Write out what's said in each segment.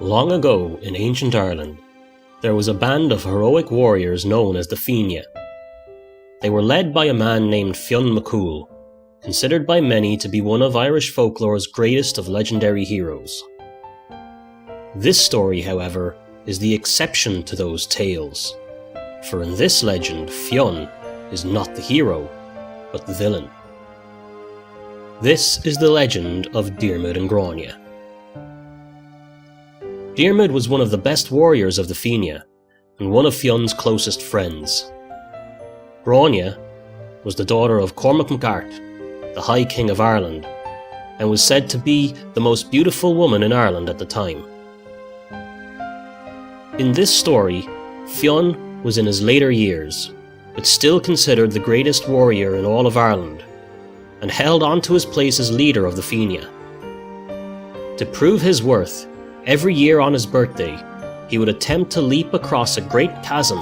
Long ago in ancient Ireland, there was a band of heroic warriors known as the Fianna. They were led by a man named Fionn McCool, considered by many to be one of Irish folklore's greatest of legendary heroes. This story, however, is the exception to those tales, for in this legend Fionn is not the hero, but the villain. This is the legend of Diarmuid and Gráinne. Diarmuid was one of the best warriors of the Fianna, and one of Fionn's closest friends. Gráinne was the daughter of Cormac MacArt, the High King of Ireland, and was said to be the most beautiful woman in Ireland at the time. In this story, Fionn was in his later years, but still considered the greatest warrior in all of Ireland, and held on to his place as leader of the Fianna. To prove his worth, every year on his birthday, he would attempt to leap across a great chasm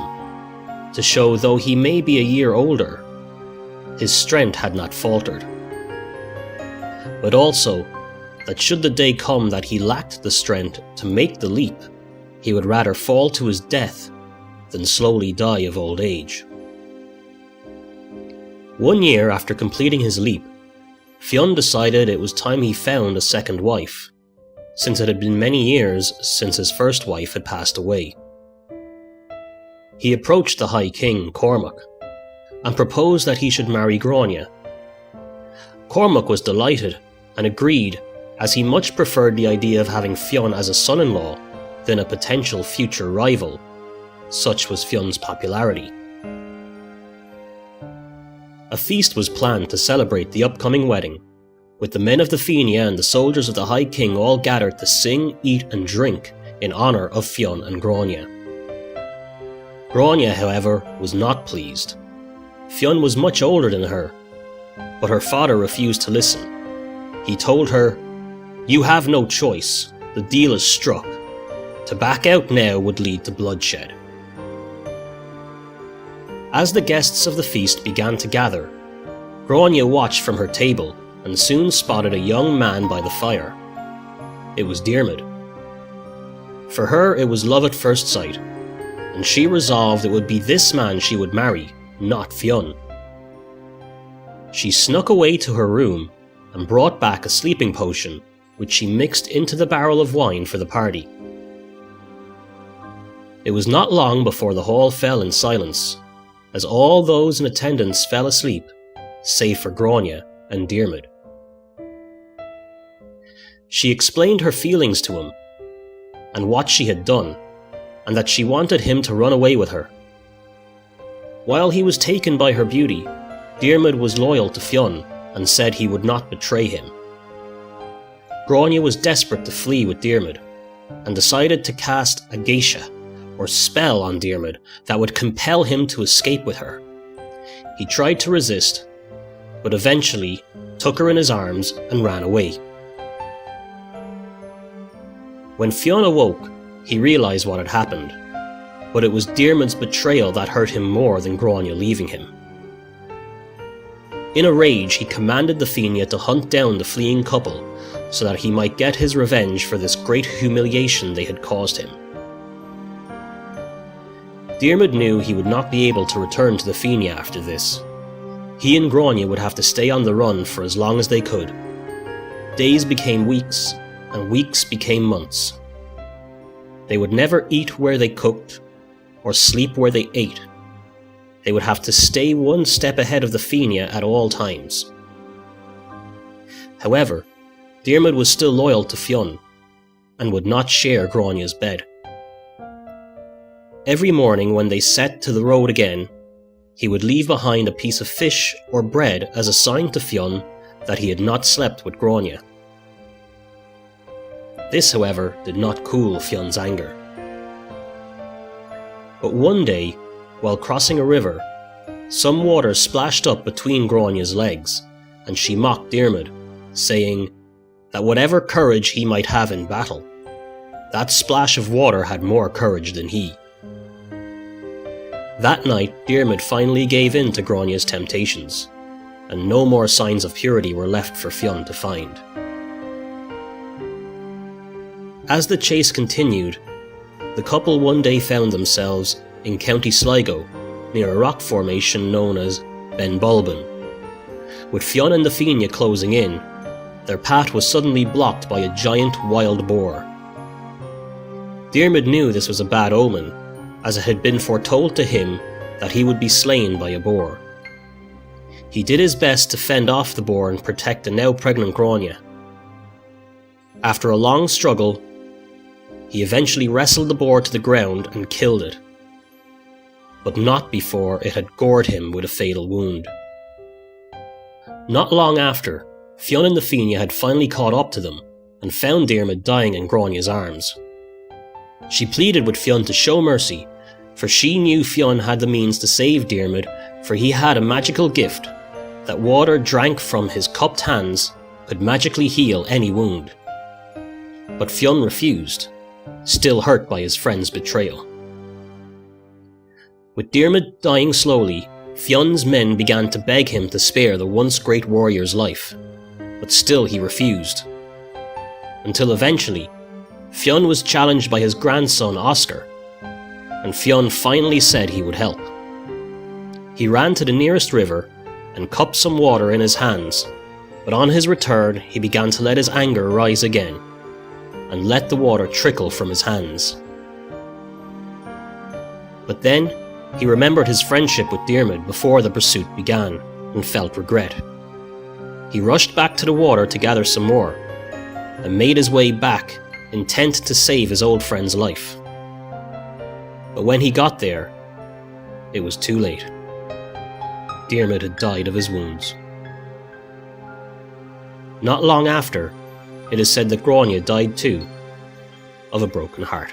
to show, though he may be a year older, his strength had not faltered. But also, that should the day come that he lacked the strength to make the leap, he would rather fall to his death than slowly die of old age. 1 year after completing his leap, Fionn decided it was time he found a second wife, since it had been many years since his first wife had passed away. He approached the High King, Cormac, and proposed that he should marry Gráinne. Cormac was delighted and agreed, as he much preferred the idea of having Fionn as a son-in-law than a potential future rival. Such was Fionn's popularity. A feast was planned to celebrate the upcoming wedding, with the men of the Fianna and the soldiers of the High King all gathered to sing, eat and drink in honour of Fionn and Gráinne. Gráinne, however, was not pleased. Fionn was much older than her, but her father refused to listen. He told her, "You have no choice, the deal is struck. To back out now would lead to bloodshed." As the guests of the feast began to gather, Gráinne watched from her table and soon spotted a young man by the fire. It was Diarmuid. For her it was love at first sight, and she resolved it would be this man she would marry, not Fionn. She snuck away to her room and brought back a sleeping potion, which she mixed into the barrel of wine for the party. It was not long before the hall fell in silence, as all those in attendance fell asleep, save for Gráinne and Diarmuid. She explained her feelings to him, and what she had done, and that she wanted him to run away with her. While he was taken by her beauty, Diarmuid was loyal to Fionn and said he would not betray him. Gráinne was desperate to flee with Diarmuid, and decided to cast a geisha, or spell, on Diarmuid that would compel him to escape with her. He tried to resist, but eventually took her in his arms and ran away. When Fionn awoke, he realised what had happened, but it was Diarmuid's betrayal that hurt him more than Gráinne leaving him. In a rage, he commanded the Fianna to hunt down the fleeing couple so that he might get his revenge for this great humiliation they had caused him. Diarmuid knew he would not be able to return to the Fianna after this. He and Gráinne would have to stay on the run for as long as they could. Days became weeks, and weeks became months. They would never eat where they cooked, or sleep where they ate. They would have to stay one step ahead of the Fianna at all times. However, Diarmuid was still loyal to Fionn, and would not share Gráinne's bed. Every morning when they set to the road again, he would leave behind a piece of fish or bread as a sign to Fionn that he had not slept with Gráinne. This, however, did not cool Fionn's anger. But one day, while crossing a river, some water splashed up between Gráinne's legs, and she mocked Diarmuid, saying that whatever courage he might have in battle, that splash of water had more courage than he. That night, Diarmuid finally gave in to Gráinne's temptations, and no more signs of purity were left for Fionn to find. As the chase continued, the couple one day found themselves in County Sligo, near a rock formation known as Ben Bulben. With Fionn and the Fine closing in, their path was suddenly blocked by a giant wild boar. Diarmuid knew this was a bad omen, as it had been foretold to him that he would be slain by a boar. He did his best to fend off the boar and protect the now pregnant Gráinne. After a long struggle, he eventually wrestled the boar to the ground and killed it, but not before it had gored him with a fatal wound. Not long after, Fionn and the Fine had finally caught up to them and found Diarmuid dying in Gráinne's arms. She pleaded with Fionn to show mercy, for she knew Fionn had the means to save Diarmuid, for he had a magical gift that water drank from his cupped hands could magically heal any wound. But Fionn refused, still hurt by his friend's betrayal. With Diarmuid dying slowly, Fionn's men began to beg him to spare the once great warrior's life, but still he refused. Until eventually, Fionn was challenged by his grandson Oscar, and Fionn finally said he would help. He ran to the nearest river and cupped some water in his hands, but on his return he began to let his anger rise again, and let the water trickle from his hands. But then he remembered his friendship with Diarmuid before the pursuit began, and felt regret. He rushed back to the water to gather some more, and made his way back, intent to save his old friend's life. But when he got there, it was too late. Diarmuid had died of his wounds. Not long after, it is said that Gráinne died too, of a broken heart.